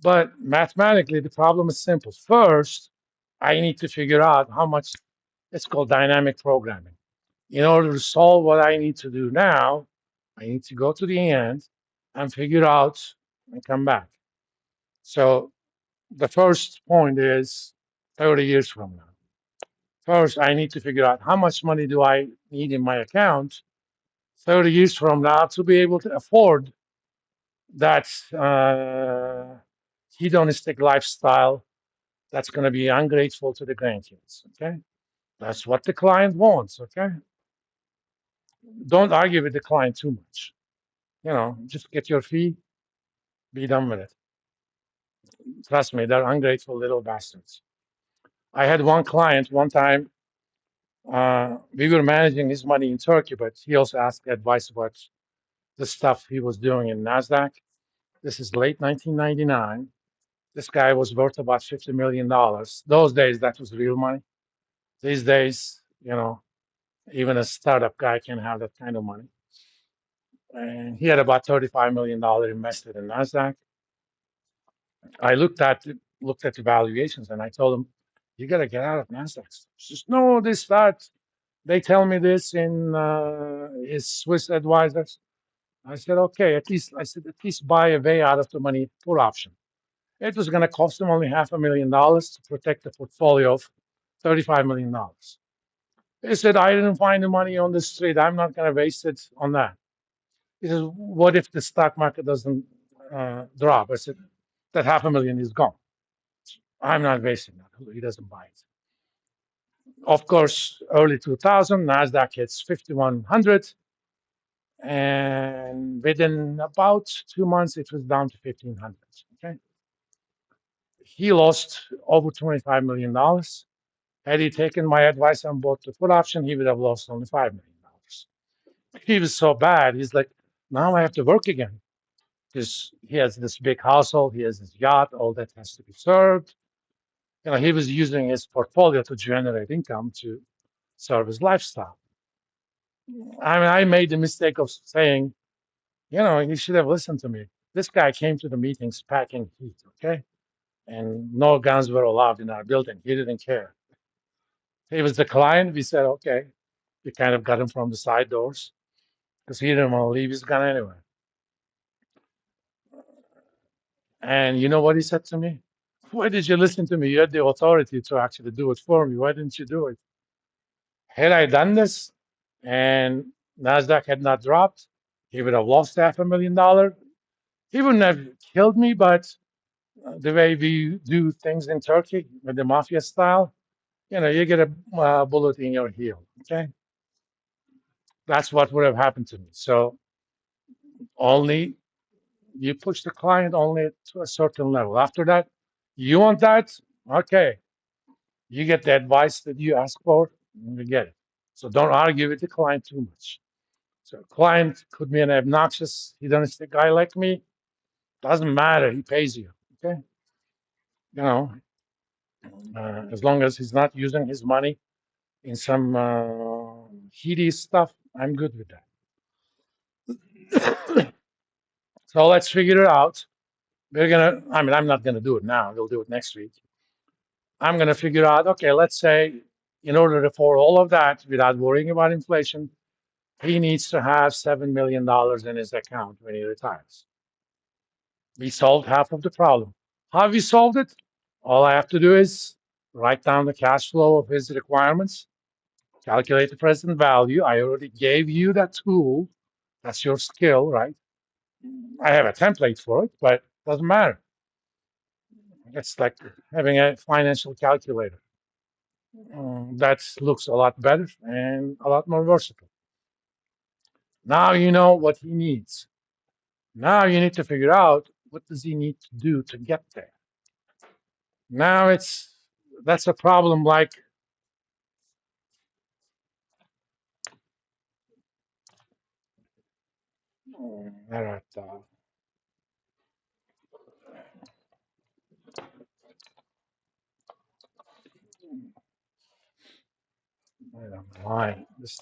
But mathematically, the problem is simple. First, I need to figure out how much it's called dynamic programming. In order to solve what I need to do now, I need to go to the end and figure out and come back. So the first point is 30 years from now. First, I need to figure out how much money do I need in my account 30 years from now to be able to afford that hedonistic lifestyle that's going to be ungrateful to the grandkids. Okay. That's what the client wants. Okay. Don't argue with the client too much. Just get your fee, be done with it. Trust me, they're ungrateful little bastards. I had one client one time. We were managing his money in Turkey, but he also asked advice about the stuff he was doing in NASDAQ. This is late 1999. This guy was worth about $50 million. Those days, that was real money. These days, even a startup guy can have that kind of money. And he had about $35 million invested in NASDAQ. I looked at the valuations and I told him, you got to get out of NASDAQ. He says, no, this, that. They tell me this in his Swiss advisors. I said, okay, at least buy a way out of the money put option. It was going to cost him only $500,000 to protect the portfolio of $35 million. He said, I didn't find the money on the street. I'm not going to waste it on that. He says, what if the stock market doesn't drop? I said, that $500,000 is gone. I'm not wasting that. He doesn't buy it. Of course, early 2000, NASDAQ hits 5,100. And within about 2 months, it was down to 1,500. Okay. He lost over $25 million. Had he taken my advice and bought the put option, he would have lost only $5 million. He was so bad. He's like, now I have to work again because he has this big household, he has this yacht, all that has to be served. He was using his portfolio to generate income to serve his lifestyle. I mean, I made the mistake of saying, you should have listened to me. This guy came to the meetings packing heat, okay? And no guns were allowed in our building. He didn't care. He was the client. We said, okay. We kind of got him from the side doors because he didn't want to leave his gun anywhere. And you know what he said to me? Why did you listen to me? You had the authority to actually do it for me. Why didn't you do it? Had I done this and NASDAQ had not dropped, he would have lost $500,000. He wouldn't have killed me, but the way we do things in Turkey with the mafia style, you get a bullet in your heel. Okay. That's what would have happened to me. So only you push the client only to a certain level. After that, you want that? Okay. You get the advice that you ask for, and you get it. So don't argue with the client too much. So a client could be an obnoxious, hedonistic guy like me. Doesn't matter. He pays you. Okay. You know, as long as he's not using his money in some hideous stuff, I'm good with that. So let's figure it out. I'm not gonna do it now. We'll do it next week. I'm gonna figure out, okay, let's say in order to afford all of that without worrying about inflation, he needs to have $7 million in his account when he retires. We solved half of the problem. How have we solved it? All I have to do is write down the cash flow of his requirements, calculate the present value. I already gave you that tool. That's your skill, right? I have a template for it, but it doesn't matter. It's like having a financial calculator. That looks a lot better and a lot more versatile. Now you know what he needs. Now you need to figure out what does he need to do to get there. Now that's a problem like all right, I don't know why this.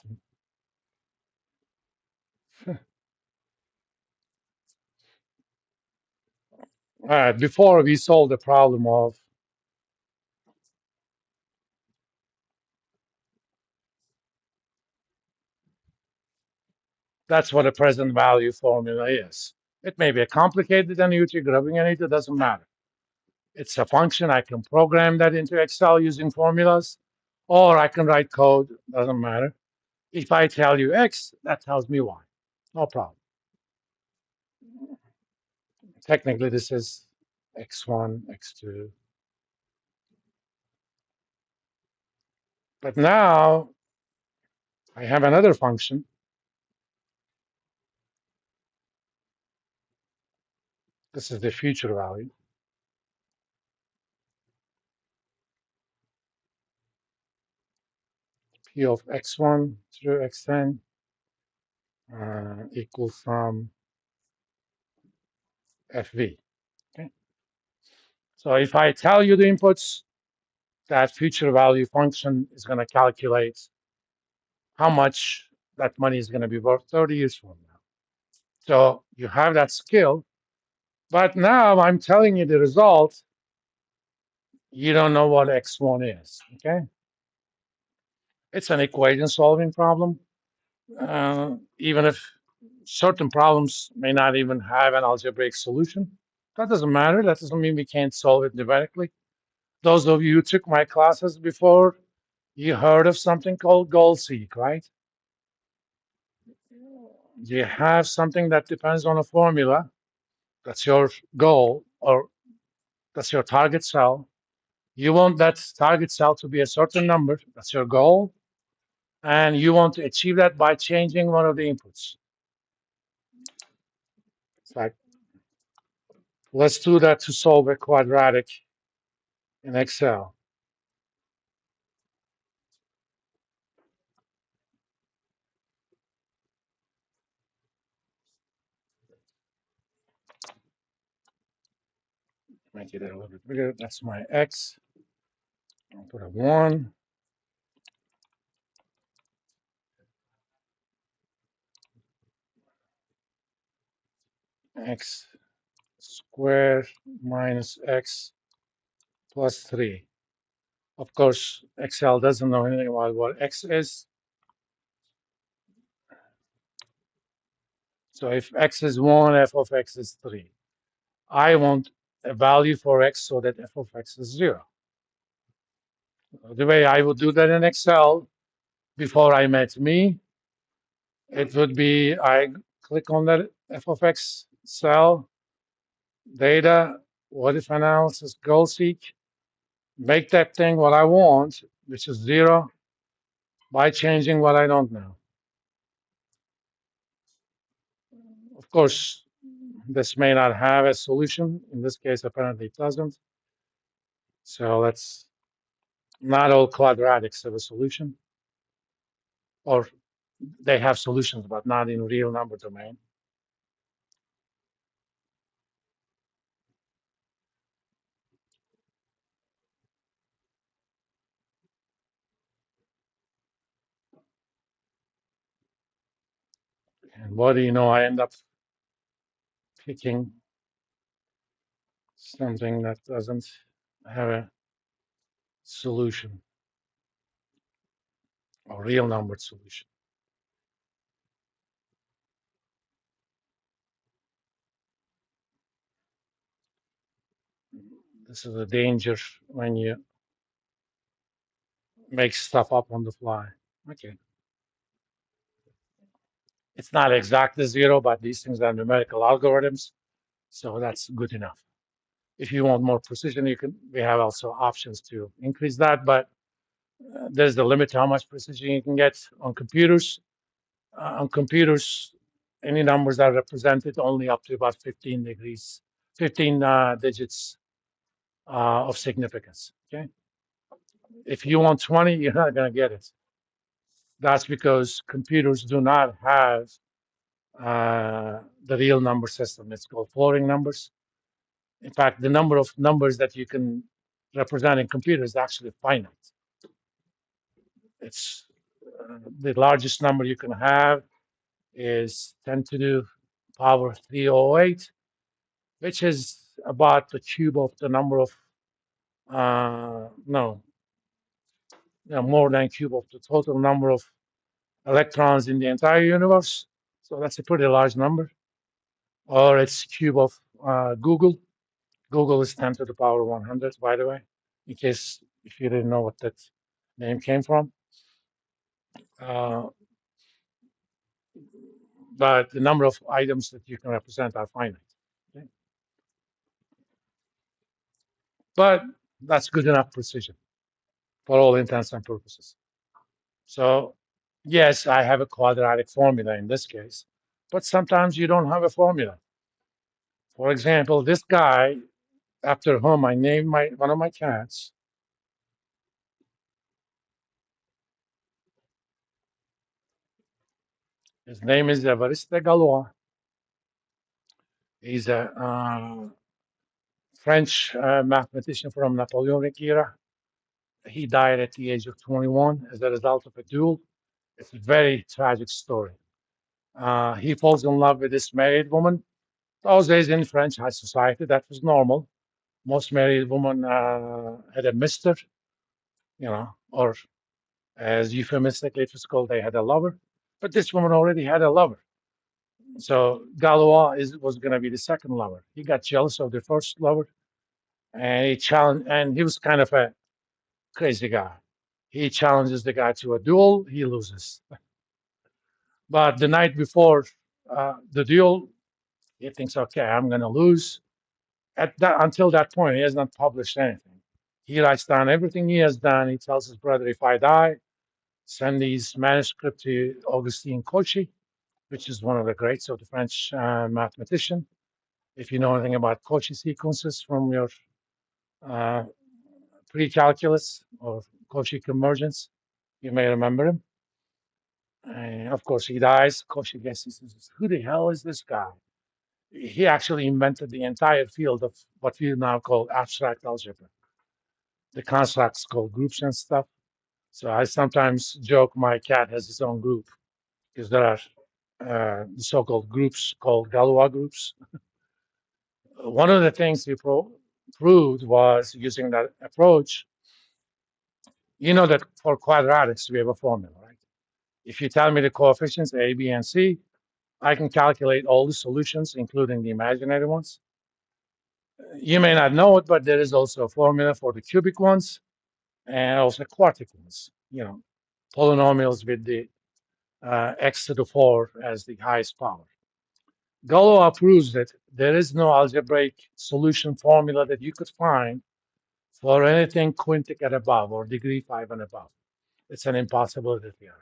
Before we solve the problem of, that's what a present value formula is. It may be a complicated annuity, grubbing annuity, it doesn't matter. It's a function. I can program that into Excel using formulas, or I can write code, doesn't matter. If I tell you X, that tells me Y. No problem. Technically, this is X1, X2. But now I have another function. This is the future value. P of X1 through Xn equals from FV. Okay. So if I tell you the inputs, that future value function is going to calculate how much that money is going to be worth 30 years from now. So you have that skill, but now I'm telling you the result. You don't know what X1 is. Okay. It's an equation solving problem. Even if certain problems may not even have an algebraic solution, that doesn't matter. That doesn't mean we can't solve it numerically. Those of you who took my classes before, you heard of something called goal seek, right? You have something that depends on a formula. That's your goal, or that's your target cell. You want that target cell to be a certain number. That's your goal. And you want to achieve that by changing one of the inputs. It's like, let's do that to solve a quadratic in Excel. Make it a little bit bigger. That's my X. I'll put a 1. X squared minus X plus 3. Of course, Excel doesn't know anything about what X is. So if X is 1, f of X is 3. I want a value for X so that f of X is 0. The way I would do that in Excel before I met me, it would be I click on that f of X cell, data, what if analysis, goal seek, make that thing what I want, which is 0, by changing what I don't know. Of course, this may not have a solution. In this case, apparently it doesn't. So that's not all quadratics have a solution, or they have solutions, but not in real number domain. And what do you know? I end up picking something that doesn't have a solution, a real numbered solution. This is a danger when you make stuff up on the fly. Okay. It's not exactly 0, but these things are numerical algorithms, so that's good enough. If you want more precision, we have also options to increase that, but there's the limit to how much precision you can get on computers. On computers, any numbers are represented only up to about 15 degrees, 15 digits of significance. Okay. If you want 20, you're not going to get it. That's because computers do not have the real number system. It's called floating numbers. In fact, the number of numbers that you can represent in computers is actually finite. It's the largest number you can have is 10 to the power 308, which is about the cube of the number of, no, more than cube of the total number of electrons in the entire universe. So that's a pretty large number. Or it's cube of Google. Google is 10 to the power 100, by the way, in case if you didn't know what that name came from. Uh, but the number of items that you can represent are finite. Okay? But that's good enough precision for all intents and purposes. So, yes, I have a quadratic formula in this case, but sometimes you don't have a formula. For example, this guy, after whom I named one of my cats, his name is Évariste Galois. He's a French mathematician from Napoleonic era. He died at the age of 21 as a result of a duel. It's a very tragic story. He falls in love with this married woman. Those days in French high society, that was normal. Most married women had a mister, or as euphemistically it was called, they had a lover. But this woman already had a lover. So Galois was going to be the second lover. He got jealous of the first lover, and he was kind of a crazy guy. He challenges the guy to a duel. He loses. But the night before the duel, he thinks, okay, I'm going to lose. Until that point, he has not published anything. He writes down everything he has done. He tells his brother, if I die, send these manuscripts to Augustine Cauchy, which is one of the greats of the French mathematician. If you know anything about Cauchy sequences from your pre-calculus or Cauchy convergence, you may remember him. And of course, he dies. Cauchy guesses, who the hell is this guy? He actually invented the entire field of what we now call abstract algebra, the constructs called groups and stuff. So I sometimes joke my cat has its own group because there are the so-called groups called Galois groups. One of the things we proved was using that approach. You know that for quadratics, we have a formula, right? If you tell me the coefficients A, B, and C, I can calculate all the solutions, including the imaginary ones. You may not know it, but there is also a formula for the cubic ones and also quartic ones, polynomials with the x to the 4 as the highest power. Galois proves that there is no algebraic solution formula that you could find for anything quintic and above or degree 5 and above. It's an impossibility theorem.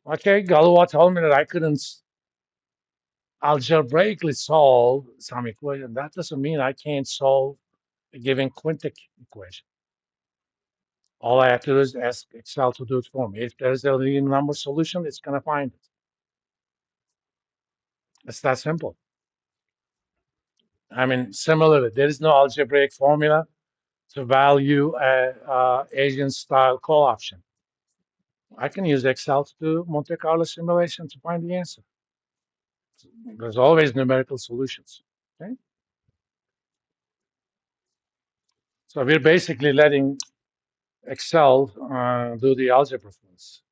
Okay, Galois told me that I couldn't algebraically solve some equation. That doesn't mean I can't solve a given quintic equation. All I have to do is ask Excel to do it for me. If there's a leading number solution, it's going to find it. It's that simple. I mean, similarly, there is no algebraic formula to value a Asian-style call option. I can use Excel to do Monte Carlo simulation to find the answer. There's always numerical solutions. Okay? So we're basically letting Excel do the algebra for us.